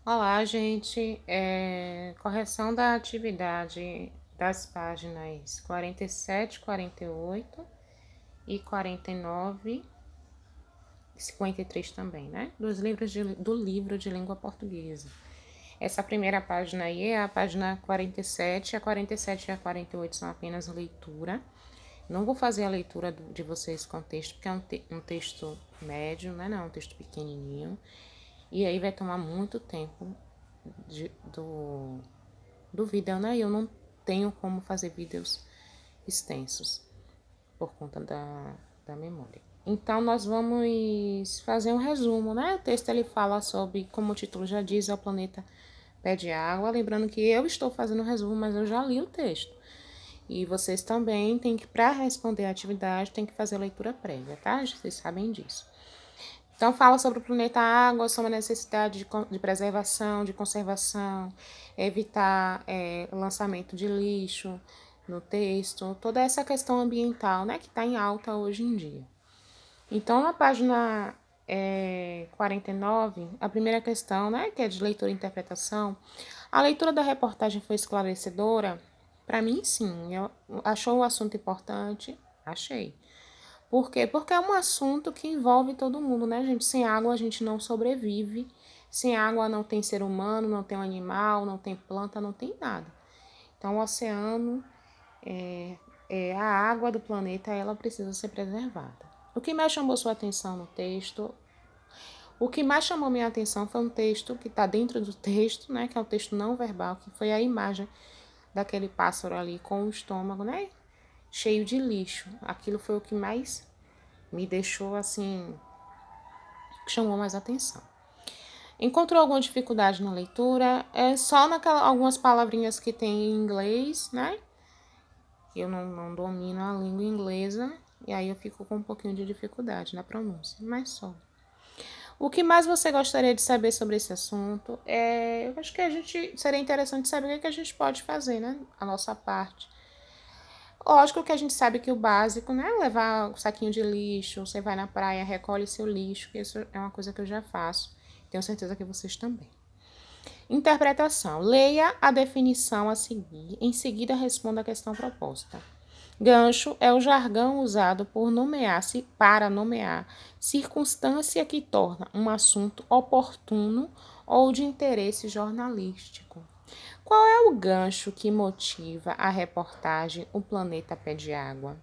Olá, gente. Correção da atividade das páginas 47, 48 e 49 e 53 também, né? Do livro de língua portuguesa. Essa primeira página aí é a página 47. A 47 e a 48 são apenas leitura. Não vou fazer a leitura de vocês com texto, porque é um texto médio, né? Não é um texto pequenininho. E aí vai tomar muito tempo do vídeo, né? Eu não tenho como fazer vídeos extensos por conta da memória. Então, nós vamos fazer um resumo, né? O texto ele fala sobre, como o título já diz, é o planeta pé de água. Lembrando que eu estou fazendo o resumo, mas eu já li o texto. E vocês também têm que, para responder a atividade, tem que fazer a leitura prévia, tá? Vocês sabem disso. Então, fala sobre o planeta água, sobre a necessidade de preservação, de conservação, evitar lançamento de lixo no texto, toda essa questão ambiental, né, que está em alta hoje em dia. Então, na página 49, a primeira questão, né, que é de leitura e interpretação, a leitura da reportagem foi esclarecedora? Para mim, sim. Achou o assunto importante? Achei. Por quê? Porque é um assunto que envolve todo mundo, né, gente? Sem água a gente não sobrevive. Sem água não tem ser humano, não tem um animal, não tem planta, não tem nada. Então, o oceano, a água do planeta, ela precisa ser preservada. O que mais chamou sua atenção no texto? O que mais chamou minha atenção foi um texto que está dentro do texto, né? Que é um texto não verbal, que foi a imagem daquele pássaro ali com o estômago, né? Cheio de lixo. Aquilo foi o que mais me deixou assim, chamou mais atenção. Encontrou alguma dificuldade na leitura? É só algumas palavrinhas que tem em inglês, né? Eu não domino a língua inglesa e aí eu fico com um pouquinho de dificuldade na pronúncia, mas só. O que mais você gostaria de saber sobre esse assunto? Eu acho que seria interessante saber o que a gente pode fazer, né? A nossa parte. Lógico que a gente sabe que o básico, né? Levar o saquinho de lixo, você vai na praia, recolhe seu lixo, que isso é uma coisa que eu já faço. Tenho certeza que vocês também. Interpretação. Leia a definição a seguir, em seguida responda a questão proposta. Gancho é o jargão usado para nomear circunstância que torna um assunto oportuno ou de interesse jornalístico. Qual é o gancho que motiva a reportagem O Planeta Pé de Água?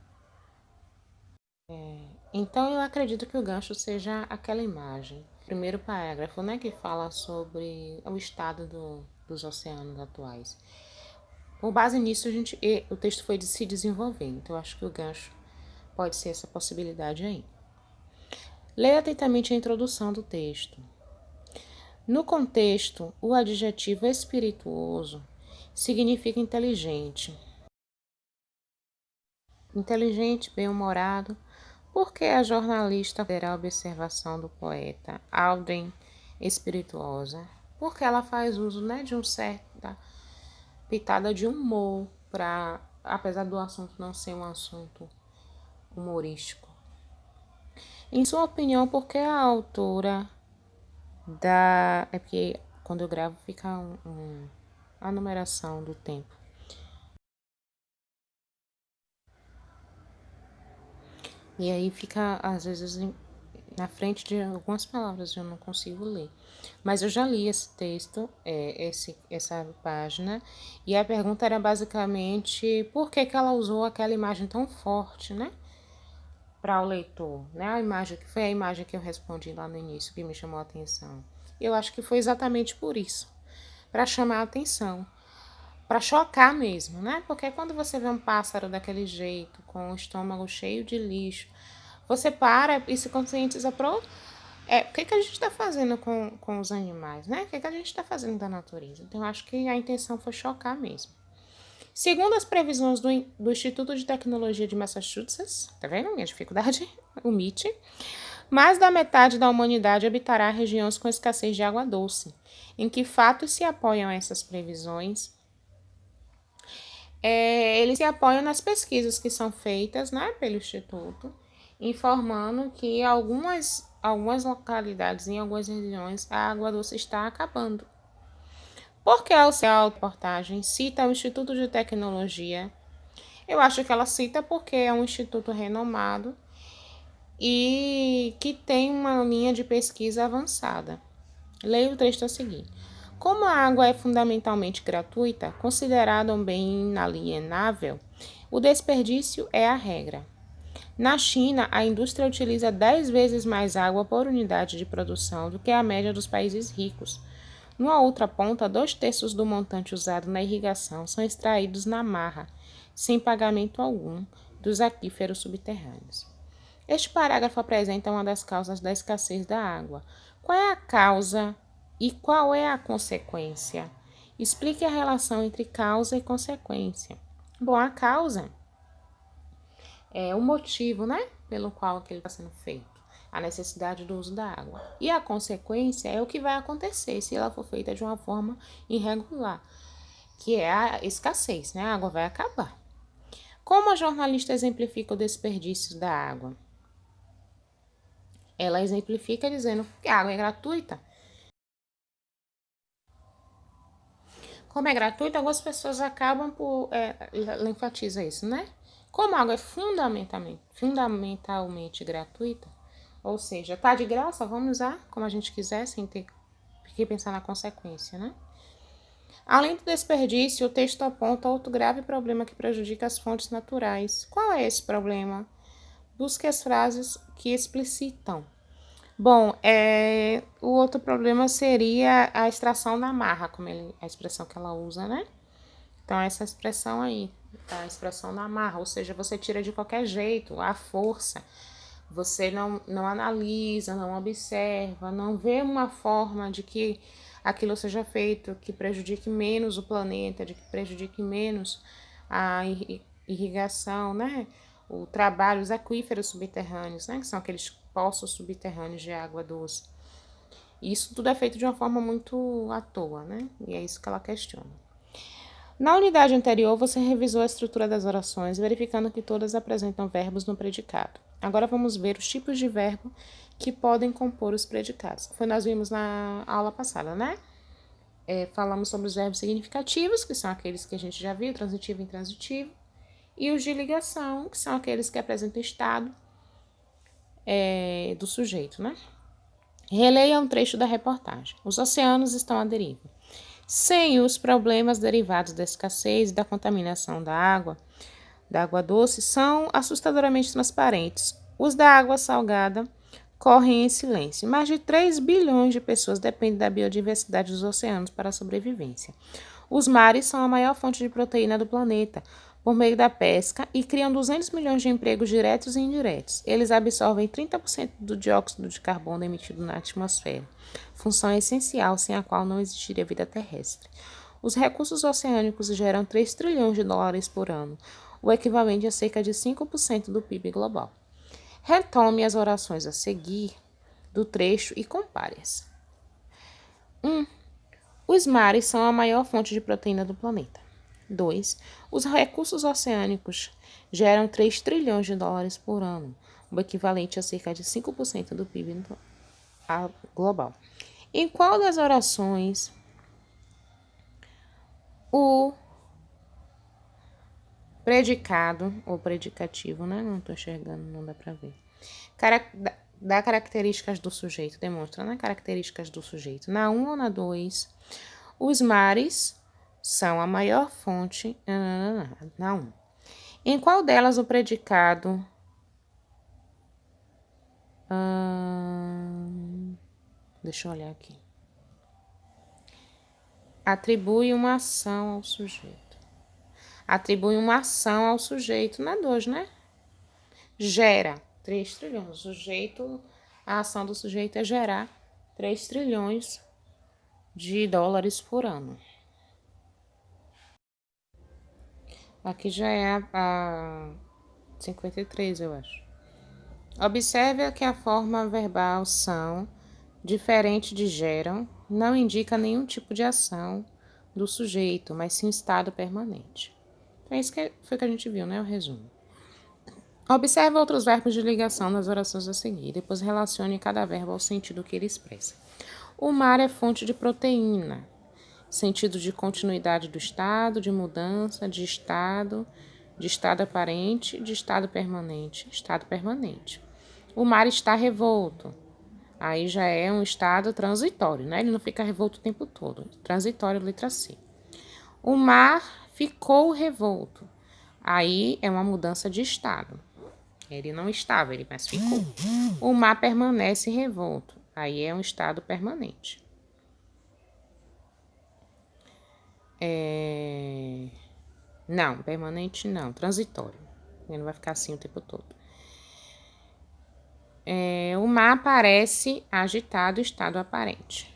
Então, eu acredito que o gancho seja aquela imagem. Primeiro parágrafo, né, que fala sobre o estado dos oceanos atuais. Com base nisso, o texto foi se desenvolvendo. Então, eu acho que o gancho pode ser essa possibilidade aí. Leia atentamente a introdução do texto. No contexto, o adjetivo espirituoso significa inteligente. Inteligente, bem-humorado, porque a jornalista terá a observação do poeta Alden espirituosa, porque ela faz uso, né, de um certa pitada de humor para, apesar do assunto não ser um assunto humorístico. Em sua opinião, por que a autora é porque quando eu gravo fica a numeração do tempo. E aí fica, às vezes, na frente de algumas palavras eu não consigo ler. Mas eu já li esse texto, essa página, e a pergunta era basicamente por que ela usou aquela imagem tão forte, né? Para o leitor, né? A imagem que foi a imagem que eu respondi lá no início, que me chamou a atenção. Eu acho que foi exatamente por isso, para chamar a atenção, para chocar mesmo, né? Porque quando você vê um pássaro daquele jeito, com o estômago cheio de lixo, você para e se conscientiza o que a gente está fazendo com os animais, né? O que a gente está fazendo da natureza? Então, eu acho que a intenção foi chocar mesmo. Segundo as previsões do Instituto de Tecnologia de Massachusetts, tá vendo minha dificuldade? O MIT, mais da metade da humanidade habitará regiões com escassez de água doce. Em que fatos se apoiam essas previsões? Eles se apoiam nas pesquisas que são feitas, né, pelo Instituto, informando que algumas localidades, em algumas regiões, a água doce está acabando. Porque ao ser a reportagem cita o Instituto de Tecnologia, eu acho que ela cita porque é um instituto renomado e que tem uma linha de pesquisa avançada. Leia o texto a seguir. Como a água é fundamentalmente gratuita, considerada um bem inalienável, o desperdício é a regra. Na China, a indústria utiliza 10 vezes mais água por unidade de produção do que a média dos países ricos. Numa outra ponta, 2/3 do montante usado na irrigação são extraídos na marra, sem pagamento algum, dos aquíferos subterrâneos. Este parágrafo apresenta uma das causas da escassez da água. Qual é a causa e qual é a consequência? Explique a relação entre causa e consequência. Bom, a causa é o motivo, né, pelo qual aquilo está sendo feito, a necessidade do uso da água. E a consequência é o que vai acontecer se ela for feita de uma forma irregular, que é a escassez, né? A água vai acabar. Como a jornalista exemplifica o desperdício da água? Ela exemplifica dizendo que a água é gratuita. Como é gratuita, algumas pessoas acabam por... ela enfatiza isso, né? Como a água é fundamentalmente gratuita, ou seja, tá de graça, vamos usar como a gente quiser, sem ter que pensar na consequência, né? Além do desperdício, o texto aponta outro grave problema que prejudica as fontes naturais. Qual é esse problema? Busque as frases que explicitam. Bom, o outro problema seria a extração da marra, a expressão que ela usa, né? Então, essa expressão aí, a expressão da marra, ou seja, você tira de qualquer jeito, à força. Você não analisa, não observa, não vê uma forma de que aquilo seja feito que prejudique menos o planeta, de que prejudique menos a irrigação, né? O trabalho, os aquíferos subterrâneos, né? Que são aqueles poços subterrâneos de água doce. Isso tudo é feito de uma forma muito à toa, né? E é isso que ela questiona. Na unidade anterior, você revisou a estrutura das orações, verificando que todas apresentam verbos no predicado. Agora vamos ver os tipos de verbo que podem compor os predicados. Foi nós vimos na aula passada, né? Falamos sobre os verbos significativos, que são aqueles que a gente já viu, transitivo e intransitivo, e os de ligação, que são aqueles que apresentam estado do sujeito, né? Releia um trecho da reportagem. Os oceanos estão à deriva. Sem os problemas derivados da escassez e da contaminação da água doce, são assustadoramente transparentes. Os da água salgada correm em silêncio. Mais de 3 bilhões de pessoas dependem da biodiversidade dos oceanos para a sobrevivência. Os mares são a maior fonte de proteína do planeta, por meio da pesca, e criam 200 milhões de empregos diretos e indiretos. Eles absorvem 30% do dióxido de carbono emitido na atmosfera, função essencial sem a qual não existiria vida terrestre. Os recursos oceânicos geram 3 trilhões de dólares por ano, o equivalente a cerca de 5% do PIB global. Retome as orações a seguir do trecho e compare-as. 1. Os mares são a maior fonte de proteína do planeta. 2. Os recursos oceânicos geram 3 trilhões de dólares por ano, o equivalente a cerca de 5% do PIB global. Em qual das orações o predicado, ou predicativo, né? Não estou enxergando, não dá para ver. Dá características do sujeito, demonstra, né? Características do sujeito. Na 1 ou na 2, os mares são a maior fonte. Na 1. Em qual delas o predicado deixa eu olhar aqui. Atribui uma ação ao sujeito. Atribui uma ação ao sujeito na 2, né? Gera 3 trilhões. O sujeito, a ação do sujeito é gerar 3 trilhões de dólares por ano. Aqui já é a 53, eu acho. Observe que a forma verbal são, diferente de geram, não indica nenhum tipo de ação do sujeito, mas sim estado permanente. Então, isso foi que a gente viu, né? O resumo. Observe outros verbos de ligação nas orações a seguir, depois relacione cada verbo ao sentido que ele expressa. O mar é fonte de proteína. sentido de continuidade do estado, de mudança, de estado aparente, de estado permanente, estado permanente. O mar está revolto. Aí já é um estado transitório, né? Ele não fica revolto o tempo todo. Transitório, letra C. O mar ficou revolto. Aí é uma mudança de estado. Ele não estava, mas ficou. O mar permanece revolto. Aí é um estado permanente. Não, permanente não, transitório. Ele não vai ficar assim o tempo todo. O mar parece agitado, estado aparente.